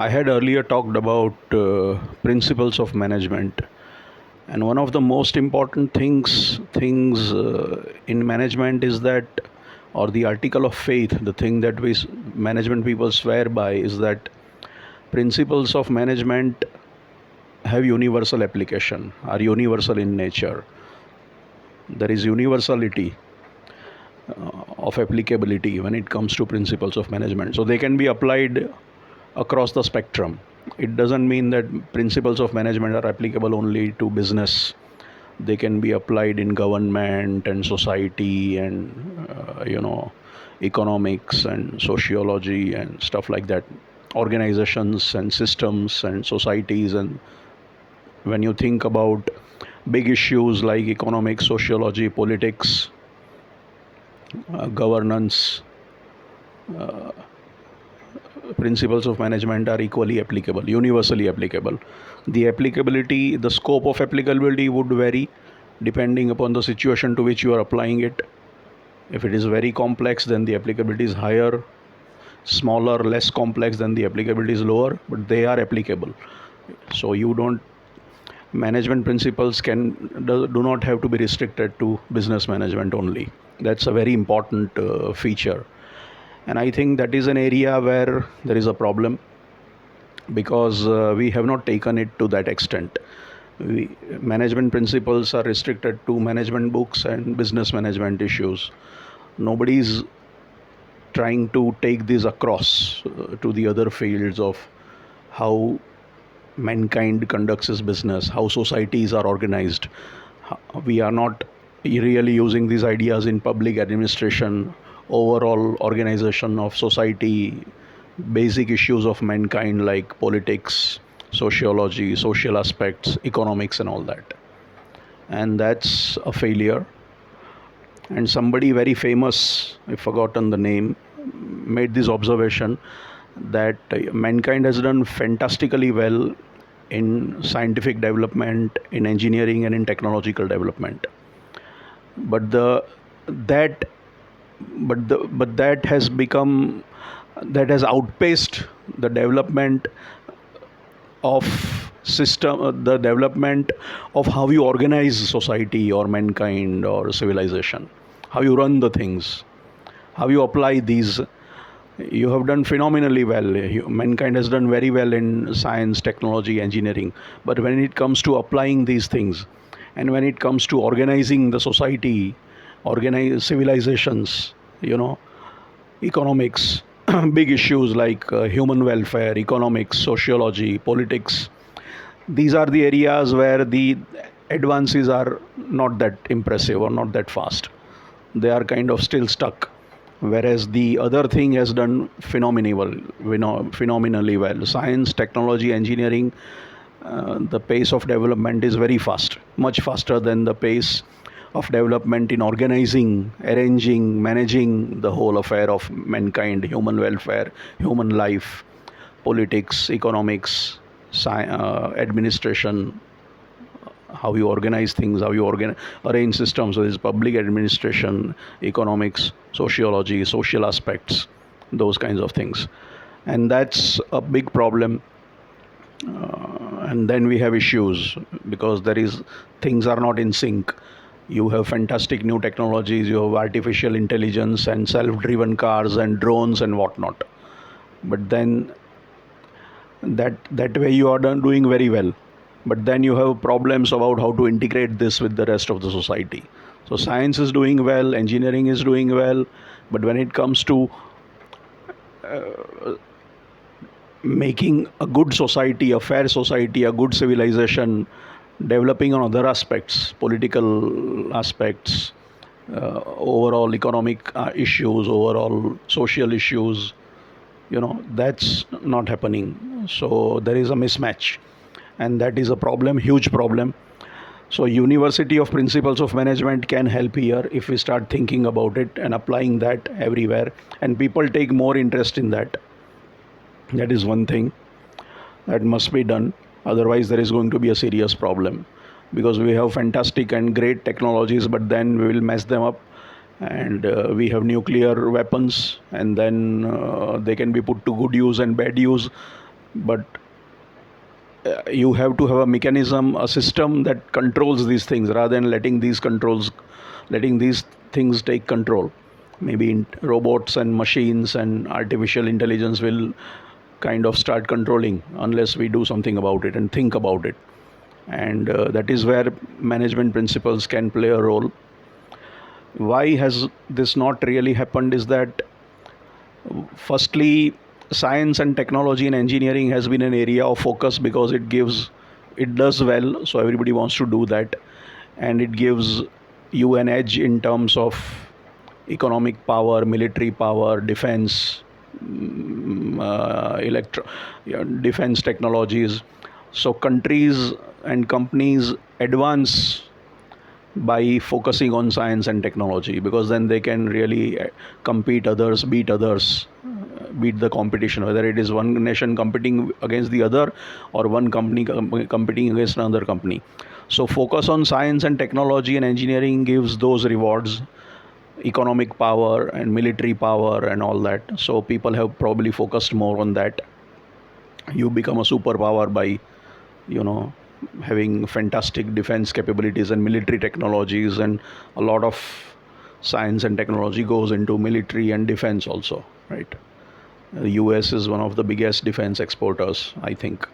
I had earlier talked about principles of management, and one of the most important things in management is that, or the article of faith, the thing that management people swear by is that principles of management have universal application, are universal in nature. There is universality of applicability when it comes to principles of management. So they can be applied across the spectrum. It doesn't mean that principles of management are applicable only to business. They can be applied in government and society and economics and sociology and stuff like that, organizations and systems and societies. And when you think about big issues like economics, sociology, politics, governance, principles of management are equally applicable, universally applicable. The applicability, the scope of applicability would vary depending upon the situation to which you are applying it. If it is very complex, then the applicability is higher. Smaller, less complex, then the applicability is lower, but they are applicable. So you don't management principles do not have to be restricted to business management only. That's a very important feature. And I think that is an area where there is a problem, because we have not taken it to that extent. Management principles are restricted to management books and business management issues. Nobody is trying to take this across to the other fields of how mankind conducts its business, how societies are organized. We are not really using these ideas in public administration, overall organization of society, basic issues of mankind like politics, sociology, social aspects, economics, and all that. And that's a failure. And somebody very famous, I've forgotten the name, made this observation that mankind has done fantastically well in scientific development, in engineering, and in technological development. But that has outpaced the development of the development of how you organize society or mankind or civilization, how you run the things, how you apply these. You have done phenomenally well. Mankind has done very well in science, technology, engineering. But when it comes to applying these things, and when it comes to organizing the society, organize civilizations, economics, big issues like human welfare, economics, sociology, politics, these are the areas where the advances are not that impressive or not that fast. They are kind of still stuck. Whereas the other thing has done phenomenally well. Science, technology, engineering, the pace of development is very fast, much faster than the pace of development in organizing, arranging, managing the whole affair of mankind, human welfare, human life, politics, economics, administration, how you organize things, how you arrange systems. So there's public administration, economics, sociology, social aspects, those kinds of things. And that's a big problem. And then we have issues because things are not in sync. You have fantastic new technologies, you have artificial intelligence and self-driven cars and drones and whatnot. But then that way you are doing very well. But then you have problems about how to integrate this with the rest of the society. So science is doing well, engineering is doing well, but when it comes to making a good society, a fair society, a good civilization, developing on other aspects, political aspects, overall economic issues, overall social issues, that's not happening. So there is a mismatch. And that is a problem, huge problem. So University of Principles of Management can help here if we start thinking about it and applying that everywhere, and people take more interest in that. That is one thing that must be done. Otherwise, there is going to be a serious problem, because we have fantastic and great technologies, but then we will mess them up. And we have nuclear weapons, and then they can be put to good use and bad use. but you have to have a mechanism, a system that controls these things rather than letting these things take control. Maybe robots and machines and artificial intelligence will kind of start controlling unless we do something about it and think about it. And that is where management principles can play a role. Why has this not really happened is that, firstly, science and technology and engineering has been an area of focus because it does well, so everybody wants to do that, and it gives you an edge in terms of economic power, military power, defense, defense technologies. So countries and companies advance by focusing on science and technology, because then they can really beat the competition, whether it is one nation competing against the other or one company competing against another company. So focus on science and technology and engineering gives those rewards, economic power and military power and all that. So people have probably focused more on that. You become a superpower by, you know, having fantastic defense capabilities and military technologies, and a lot of science and technology goes into military and defense also, right? The US is one of the biggest defense exporters, I think.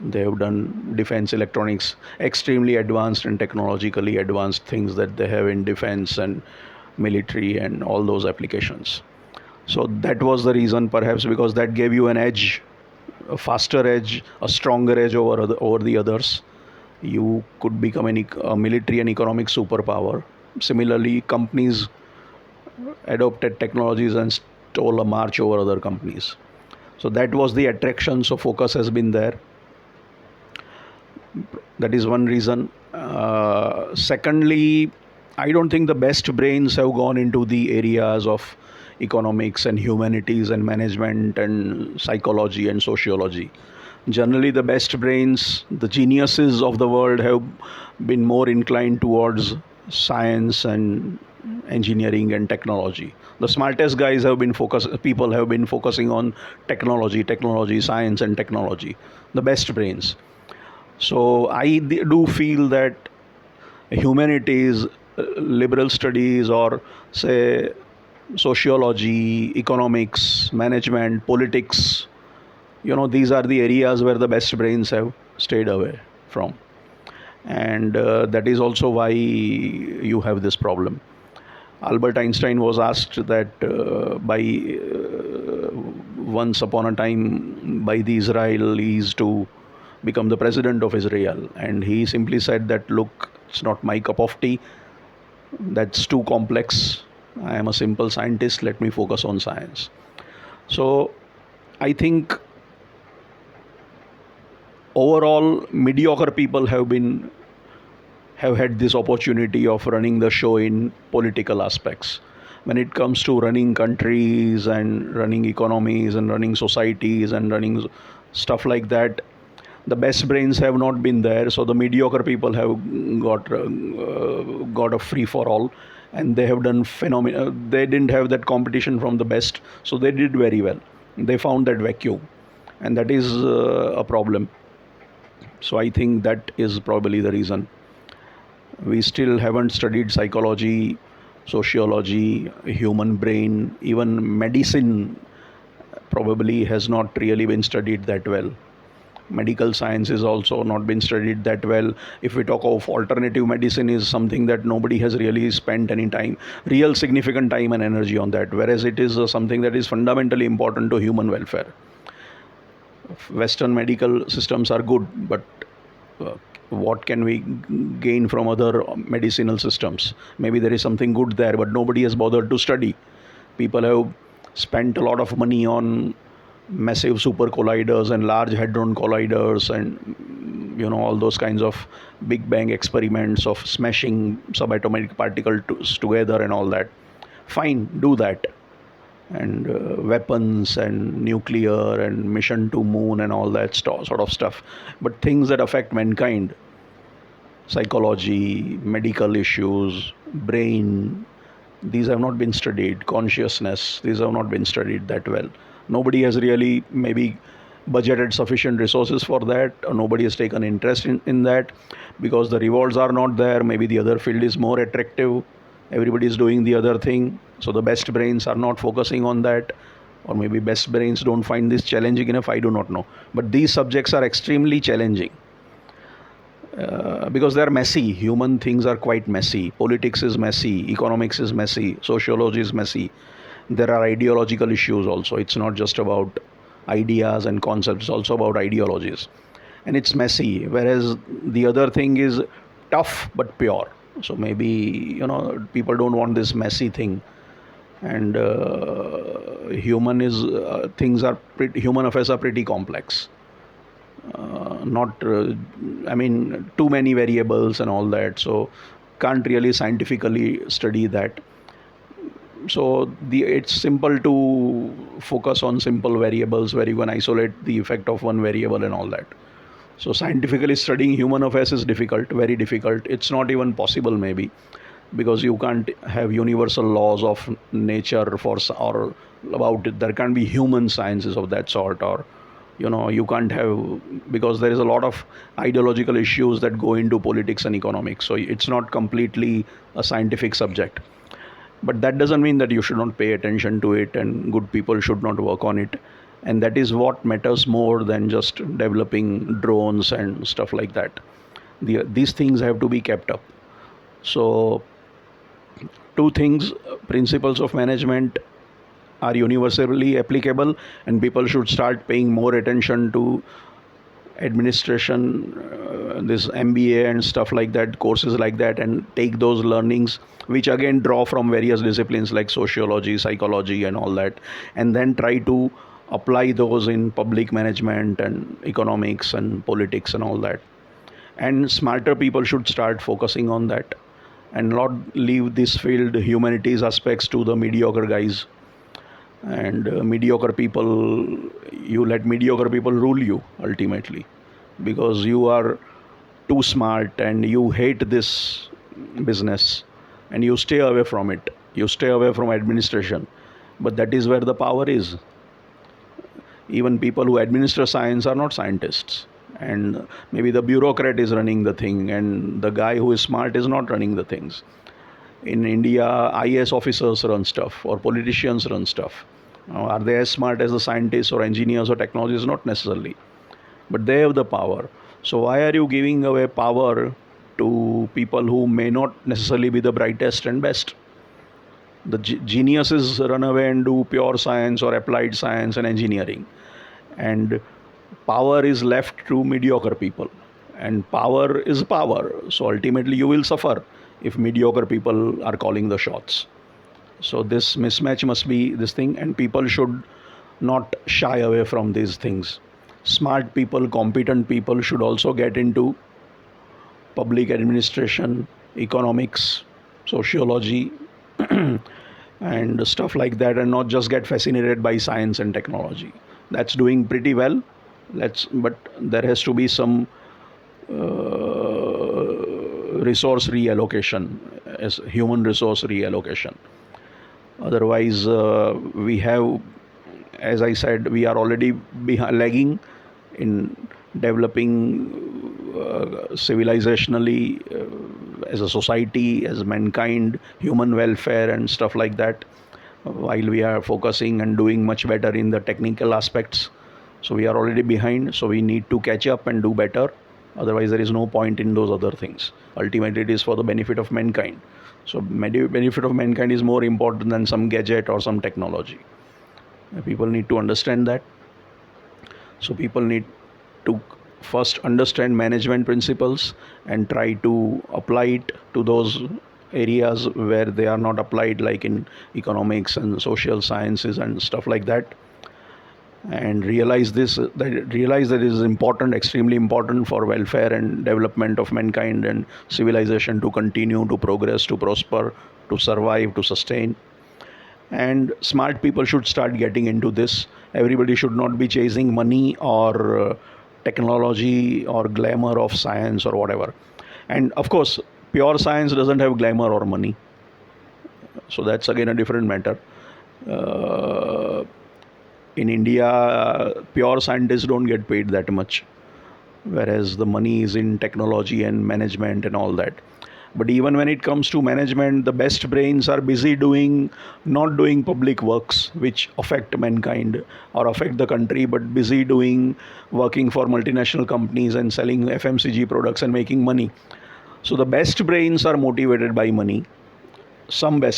They have done defense electronics, extremely advanced and technologically advanced things that they have in defense and military and all those applications. So that was the reason, perhaps, because that gave you an edge, a faster edge, a stronger edge over the others. You could become a military and economic superpower. Similarly, companies adopted technologies and stole a march over other companies. So that was the attraction. So focus has been there. That is one reason. Secondly, I don't think the best brains have gone into the areas of economics and humanities and management and psychology and sociology. Generally, the best brains, the geniuses of the world, have been more inclined towards science and engineering and technology. The smartest people have been focusing on technology, science and technology, the best brains. So I do feel that humanities, liberal studies, or say sociology, economics, management, politics, these are the areas where the best brains have stayed away from. And that is also why you have this problem. Albert Einstein was asked that by once upon a time by the Israelis to become the president of Israel, and he simply said that, look, it's not my cup of tea, that's too complex, I am a simple scientist, let me focus on science. So I think overall mediocre people have had this opportunity of running the show in political aspects. When it comes to running countries and running economies and running societies and running stuff like that, the best brains have not been there. So the mediocre people have got a free for all, and they have done phenomenal. They didn't have that competition from the best, so they did very well. They found that vacuum, and that is a problem. So I think that is probably the reason. We still haven't studied psychology, sociology, human brain, even medicine probably has not really been studied that well. Medical science is also not been studied that well. If we talk of alternative medicine, is something that nobody has really spent any real significant time and energy on that, whereas it is something that is fundamentally important to human welfare. Western medical systems are good, but what can we gain from other medicinal systems? Maybe there is something good there, but nobody has bothered to study. People have spent a lot of money on massive super colliders and large hadron colliders and all those kinds of big bang experiments of smashing subatomic particles together and all that. Fine, do that. And weapons and nuclear and mission to moon and all that sort of stuff. But things that affect mankind, psychology, medical issues, brain, these have not been studied. Consciousness, these have not been studied that well. Nobody has really maybe budgeted sufficient resources for that, or nobody has taken interest in that because the rewards are not there. Maybe the other field is more attractive, everybody is doing the other thing, so the best brains are not focusing on that, or maybe best brains don't find this challenging enough, I do not know. But these subjects are extremely challenging because they're messy. Human things are quite messy. Politics is messy, economics is messy, sociology is messy. There are ideological issues also. It's not just about ideas and concepts, it's also about ideologies. And it's messy. Whereas the other thing is tough but pure. So maybe, people don't want this messy thing. And human affairs are pretty complex. Not I mean, too many variables and all that, so can't really scientifically study that. So it's simple to focus on simple variables where you can isolate the effect of one variable and all that. So scientifically studying human affairs is difficult, very difficult. It's not even possible maybe, because you can't have universal laws of nature or about it. There can't be human sciences of that sort, or you can't have, because there is a lot of ideological issues that go into politics and economics, so it's not completely a scientific subject. But that doesn't mean that you should not pay attention to it and good people should not work on it. And that is what matters more than just developing drones and stuff like that. These things have to be kept up. So two things: principles of management are universally applicable, and people should start paying more attention to administration, this MBA and stuff like that, courses like that, and take those learnings, which again draw from various disciplines like sociology, psychology, and all that, and then try to apply those in public management and economics and politics and all that. And smarter people should start focusing on that and not leave this field humanities aspects to the mediocre guys. And mediocre people, you let mediocre people rule you ultimately, because you are too smart and you hate this business and you stay away from it, you stay away from administration. But that is where the power is. Even people who administer science are not scientists, and maybe the bureaucrat is running the thing and the guy who is smart is not running the things. In India, IAS officers run stuff or politicians run stuff. Now, are they as smart as the scientists or engineers or technologists? Not necessarily, but they have the power. So why are you giving away power to people who may not necessarily be the brightest and best? The geniuses run away and do pure science or applied science and engineering, and power is left to mediocre people, and power is power. So ultimately you will suffer if mediocre people are calling the shots. So this mismatch must be this thing, and people should not shy away from these things. Smart people, competent people should also get into public administration, economics, sociology, and stuff like that, and not just get fascinated by science and technology. That's doing pretty well. But there has to be some resource reallocation, as human resource reallocation. Otherwise, we have, as I said, we are already lagging in developing civilizationally, as a society, as mankind, human welfare and stuff like that, while we are focusing and doing much better in the technical aspects. So we are already behind, so we need to catch up and do better. Otherwise there is no point in those other things. Ultimately it is for the benefit of mankind. So benefit of mankind is more important than some gadget or some technology. People need to understand that. So people need to first understand management principles and try to apply it to those areas where they are not applied, like in economics and social sciences and stuff like that. And realize that it is important, extremely important for welfare and development of mankind and civilization to continue to progress, to prosper, to survive, to sustain. And smart people should start getting into this. Everybody should not be chasing money or technology or glamour of science or whatever. And of course, pure science doesn't have glamour or money, so that's again a different matter. In India, pure scientists don't get paid that much, whereas the money is in technology and management and all that. But even when it comes to management, the best brains are busy doing, not doing public works which affect mankind or affect the country, but busy doing, working for multinational companies and selling FMCG products and making money. So the best brains are motivated by money. Some of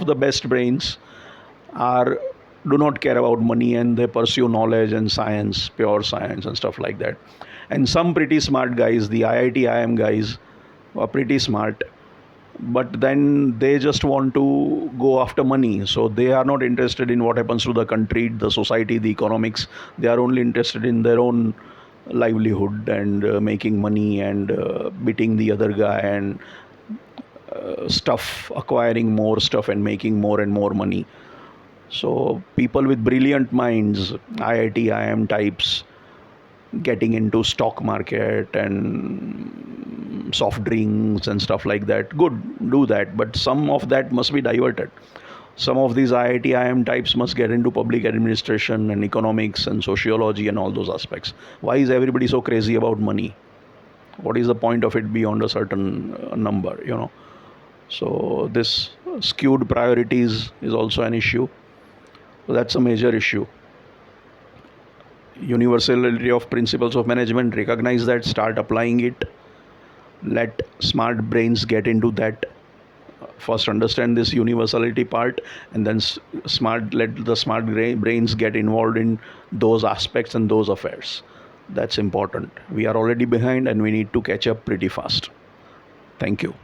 the best brains are do not care about money, and they pursue knowledge and science, pure science and stuff like that. And some pretty smart guys, the IIT IM guys, are pretty smart, but then they just want to go after money, so they are not interested in what happens to the country, the society, the economics. They are only interested in their own livelihood and making money and beating the other guy and stuff, acquiring more stuff and making more and more money. So people with brilliant minds, IIT, IM types, getting into stock market and soft drinks and stuff like that, good, do that, but some of that must be diverted. Some of these IIT, IM types must get into public administration and economics and sociology and all those aspects. Why is everybody so crazy about money? What is the point of it beyond a certain number? So this skewed priorities is also an issue. So that's a major issue. Universality of principles of management, recognize that, start applying it, let smart brains get into that. First understand this universality part, and then let the smart brains get involved in those aspects and those affairs. That's important. We are already behind and we need to catch up pretty fast. Thank you.